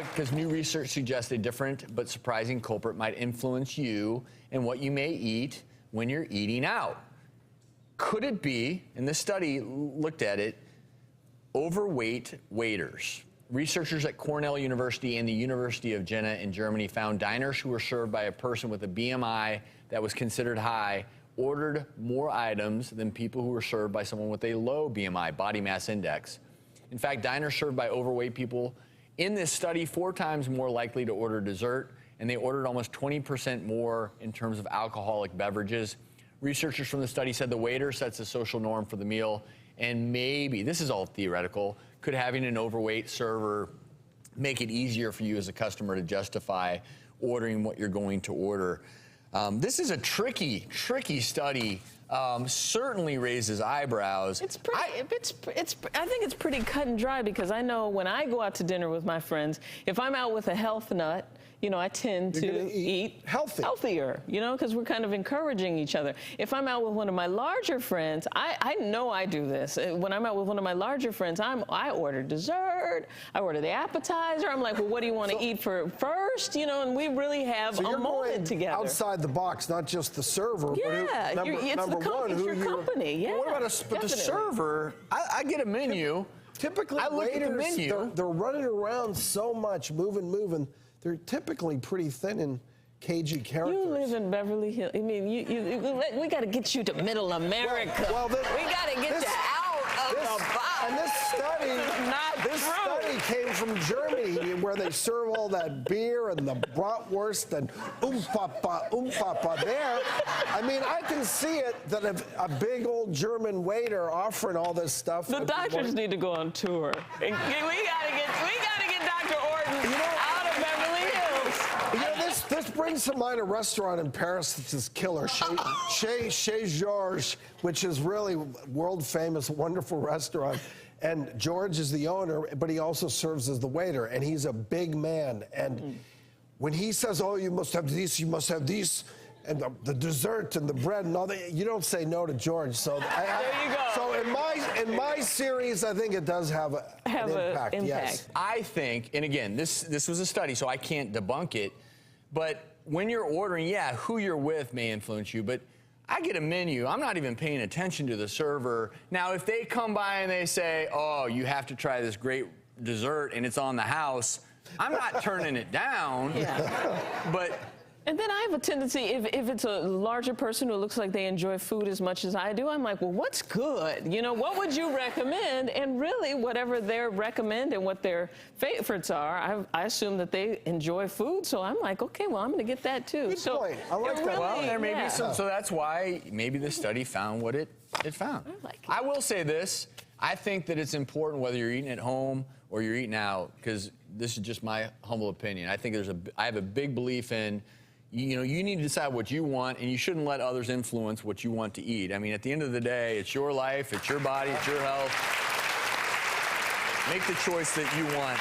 Because new research suggests a different but surprising culprit might influence you and what you may eat when you're eating out. Could it be, and this study looked at it, overweight waiters? Researchers at Cornell University and the University of Jena in Germany found diners who were served by a person with a BMI that was considered high ordered more items than people who were served by someone with a low BMI, body mass index. In fact, diners served by overweight people in this study 4 times more likely to order dessert, and they ordered almost 20% more in terms of alcoholic beverages. Researchers from the study said the waiter sets a social norm for the meal, and maybe, this is all theoretical, could having an overweight server make it easier for you as a customer to justify ordering what you're going to order. This is a tricky study. Certainly raises eyebrows. It's pretty. I think it's pretty cut and dry, because I know when I go out to dinner with my friends, if I'm out with a health nut, you know, I tend to eat healthier, you know, because we're kind of encouraging each other. If I'm out with one of my larger friends, I know I do this. When I'm out with one of my larger friends, I order dessert, I order the appetizer. I'm like, well, what do you want to eat first? You know, and we really have a moment together. Outside the box, not just the server, yeah, but it's your company. Yeah, what about the server? I get a menu. Typically, I look at the menu. They're running around so much, moving. They're typically pretty thin and cagey characters. You live in Beverly Hills. I mean, we got to get you to Middle America. Well, we got to get you out of the box. And this study came from Germany, where they serve all that beer and the bratwurst and papa there. I mean, I can see it that if a big old German waiter offering all this stuff. The doctors need to go on tour. We got to get Dr. Ordon out of Beverly Hills. You know, this brings to mind a restaurant in Paris that's just killer, Chez Georges, which is really world famous, wonderful restaurant. And George is the owner, but he also serves as the waiter, and he's a big man. And when he says, "Oh, you must have this, you must have these," and the dessert and the bread and all that, you don't say no to George. So there you go. So in my series, I think it does have an impact. Yes. I think, and again, this was a study, so I can't debunk it, but when you're ordering, yeah, who you're with may influence you, but I get a menu. I'm not even paying attention to the server. Now, if they come by and they say, "Oh, you have to try this great dessert and it's on the house," I'm not turning it down. Yeah. But and then I have a tendency, if it's a larger person who looks like they enjoy food as much as I do, I'm like, well, what's good? You know, what would you recommend? And really, whatever they recommend and what their favorites are, I assume that they enjoy food. So I'm like, okay, well, I'm going to get that too. Good point. I like that. Really, well, there may be some. So that's why maybe the study found what it found. I like it. I will say this. I think that it's important whether you're eating at home or you're eating out, because this is just my humble opinion. I think I have a big belief in, you know, you need to decide what you want, and you shouldn't let others influence what you want to eat. I mean, at the end of the day, it's your life, it's your body, it's your health. Make the choice that you want.